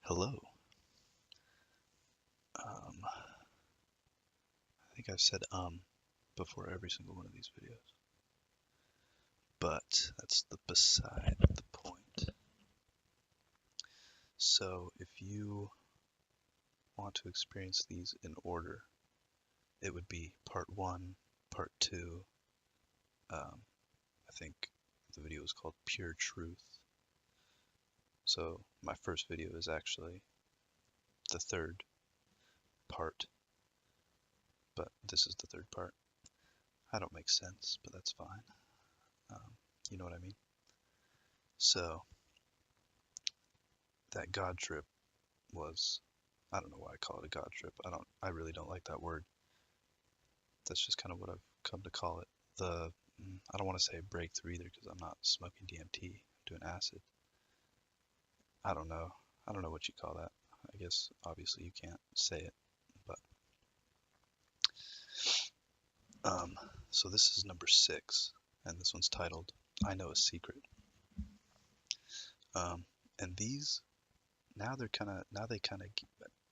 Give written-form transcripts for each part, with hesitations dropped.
Hello. I think I've said before every single one of these videos, but that's beside the point. So if you want to experience these in order, it would be part one, part two. I think the video is called Pure Truth. So my first video is actually the third part, but this is the third part. I don't make sense, but that's fine. You know what I mean? So that God trip was, I don't know why I call it a God trip. I really don't like that word. That's just kind of what I've come to call it. I don't want to say breakthrough either because I'm not smoking DMT, I'm doing acid. I don't know. I don't know what you call that. I guess obviously you can't say it, but so this is number 6, and this one's titled "I Know a Secret." And these they kind of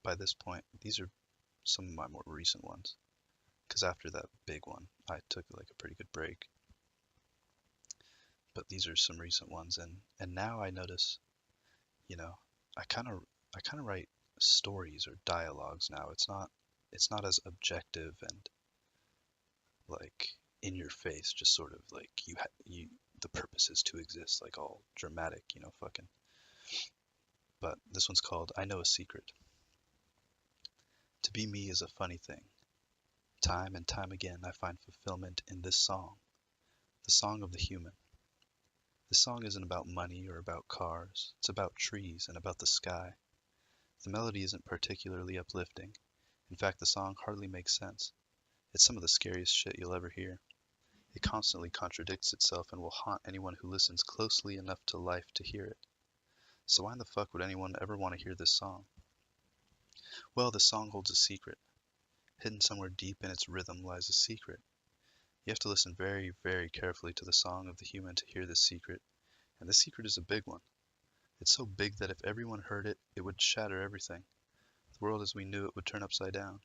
by this point these are some of my more recent ones because after that big one I took like a pretty good break. But these are some recent ones, and now I notice, you know, I kind of write stories or dialogues now. It's not as objective and like in your face, just sort of like you the purpose is to exist, like all dramatic, fucking. But this one's called "I Know a Secret." To be me is a funny thing. Time and time again I find fulfillment in this song, the song of the human. This song isn't about money or about cars, it's about trees and about the sky. The melody isn't particularly uplifting. In fact, the song hardly makes sense. It's some of the scariest shit you'll ever hear. It constantly contradicts itself and will haunt anyone who listens closely enough to life to hear it. So why in the fuck would anyone ever want to hear this song? Well, the song holds a secret. Hidden somewhere deep in its rhythm lies a secret. You have to listen very, very carefully to the song of the human to hear this secret, and this secret is a big one. It's so big that if everyone heard it, it would shatter everything. The world as we knew it would turn upside down.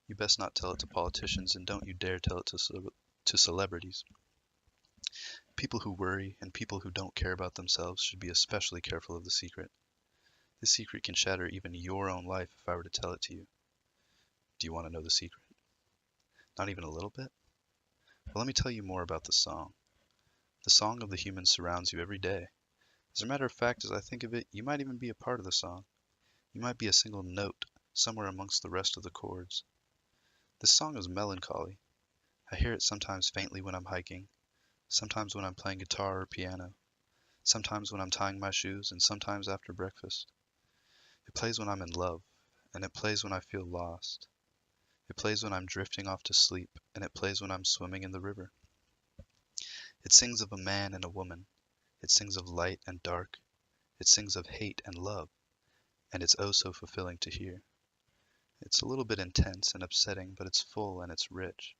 You best not tell it to politicians, and don't you dare tell it to celebrities. People who worry and people who don't care about themselves should be especially careful of the secret. This secret can shatter even your own life if I were to tell it to you. Do you want to know the secret? Not even a little bit? Well, let me tell you more about the song. The song of the human surrounds you every day. As a matter of fact, as I think of it, you might even be a part of the song. You might be a single note, somewhere amongst the rest of the chords. This song is melancholy. I hear it sometimes faintly when I'm hiking, sometimes when I'm playing guitar or piano, sometimes when I'm tying my shoes, and sometimes after breakfast. It plays when I'm in love, and it plays when I feel lost. It plays when I'm drifting off to sleep, and it plays when I'm swimming in the river. It sings of a man and a woman. It sings of light and dark. It sings of hate and love, and it's oh so fulfilling to hear. It's a little bit intense and upsetting, but it's full and it's rich.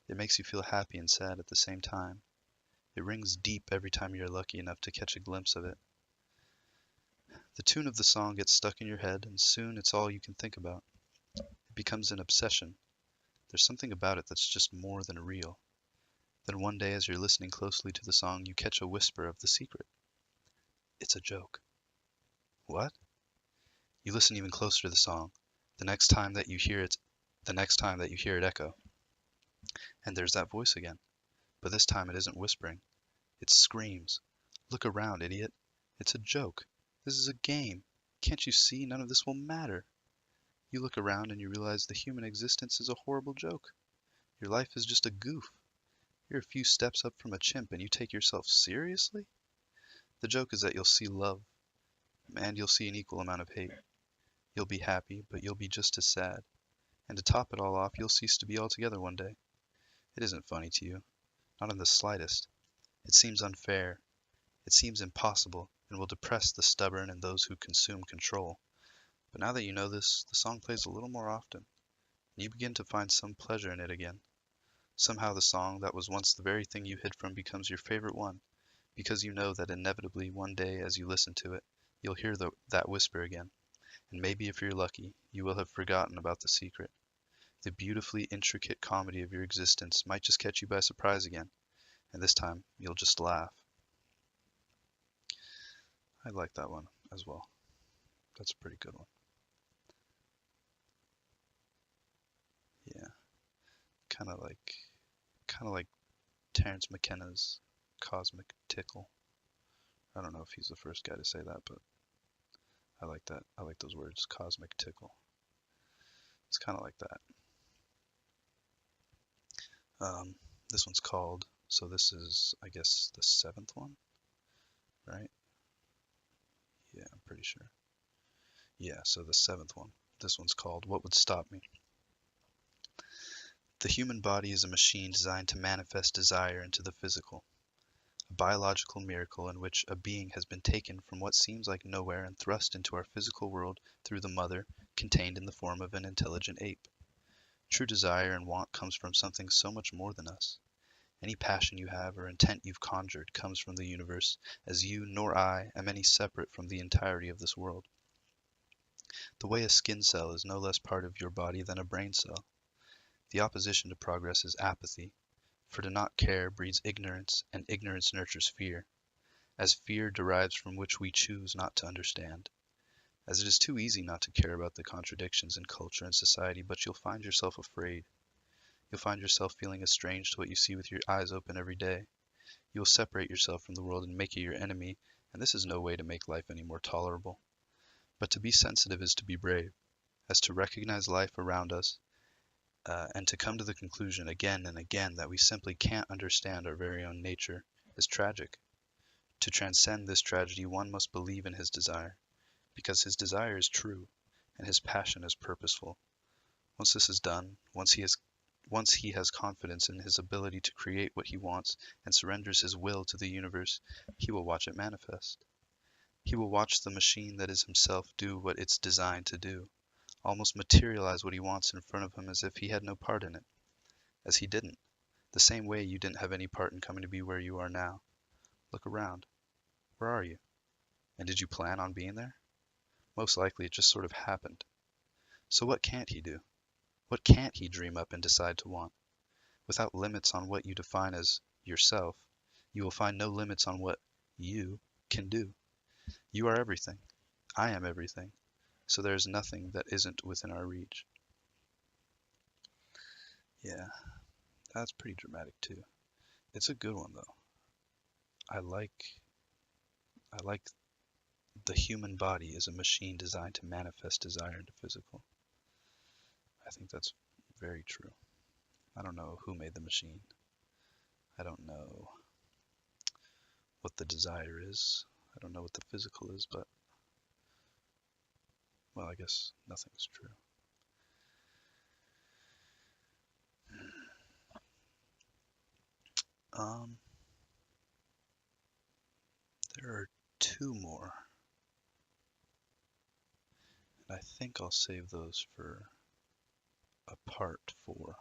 It makes you feel happy and sad at the same time. It rings deep every time you're lucky enough to catch a glimpse of it. The tune of the song gets stuck in your head, and soon it's all you can think about. It becomes an obsession. There's something about it that's just more than real. Then one day, as you're listening closely to the song, you catch a whisper of the secret. It's a joke. What? You listen even closer to the song. The next time that you hear it echo. And there's that voice again. But this time it isn't whispering. It screams. Look around, idiot. It's a joke. This is a game. Can't you see none of this will matter? You look around and you realize the human existence is a horrible joke. Your life is just a goof. You're a few steps up from a chimp and you take yourself seriously? The joke is that you'll see love, and you'll see an equal amount of hate. You'll be happy, but you'll be just as sad. And to top it all off, you'll cease to be altogether one day. It isn't funny to you. Not in the slightest. It seems unfair. It seems impossible, and will depress the stubborn and those who consume control. But now that you know this, the song plays a little more often, and you begin to find some pleasure in it again. Somehow the song that was once the very thing you hid from becomes your favorite one, because you know that inevitably one day as you listen to it, you'll hear that whisper again, and maybe if you're lucky, you will have forgotten about the secret. The beautifully intricate comedy of your existence might just catch you by surprise again, and this time you'll just laugh. I like that one as well. That's a pretty good one. Yeah, kind of like, kind of like Terence McKenna's Cosmic Tickle. I don't know if he's the first guy to say that, but I like that. I like those words, Cosmic Tickle. It's kind of like that. This one's called, so this is, I guess, the seventh one, right? Yeah, I'm pretty sure. Yeah, so the seventh one. This one's called What Would Stop Me? The human body is a machine designed to manifest desire into the physical, a biological miracle in which a being has been taken from what seems like nowhere and thrust into our physical world through the mother, contained in the form of an intelligent ape. True desire and want comes from something so much more than us. Any passion you have or intent you've conjured comes from the universe, as you nor I am any separate from the entirety of this world. The way a skin cell is no less part of your body than a brain cell. The opposition to progress is apathy, for to not care breeds ignorance, and ignorance nurtures fear, as fear derives from which we choose not to understand. As it is too easy not to care about the contradictions in culture and society, but you'll find yourself afraid. You'll find yourself feeling estranged to what you see with your eyes open every day. You will separate yourself from the world and make it your enemy, and this is no way to make life any more tolerable. But to be sensitive is to be brave, as to recognize life around us, and to come to the conclusion again and again that we simply can't understand our very own nature is tragic. To transcend this tragedy, one must believe in his desire, because his desire is true, and his passion is purposeful. Once this is done, once he has confidence in his ability to create what he wants and surrenders his will to the universe, he will watch it manifest. He will watch the machine that is himself do what it's designed to do, almost materialize what he wants in front of him as if he had no part in it, as he didn't, the same way you didn't have any part in coming to be where you are now. Look around. Where are you? And did you plan on being there? Most likely it just sort of happened. So what can't he do? What can't he dream up and decide to want? Without limits on what you define as yourself, you will find no limits on what you can do. You are everything. I am everything. So there is nothing that isn't within our reach. Yeah, that's pretty dramatic too. It's a good one though. I like I like the human body is a machine designed to manifest desire into physical. I think that's very true. I don't know who made the machine. I don't know what the desire is. I don't know what the physical is, but, well, I guess nothing is true. Um, there are two more, and I think I'll save those for a part 4.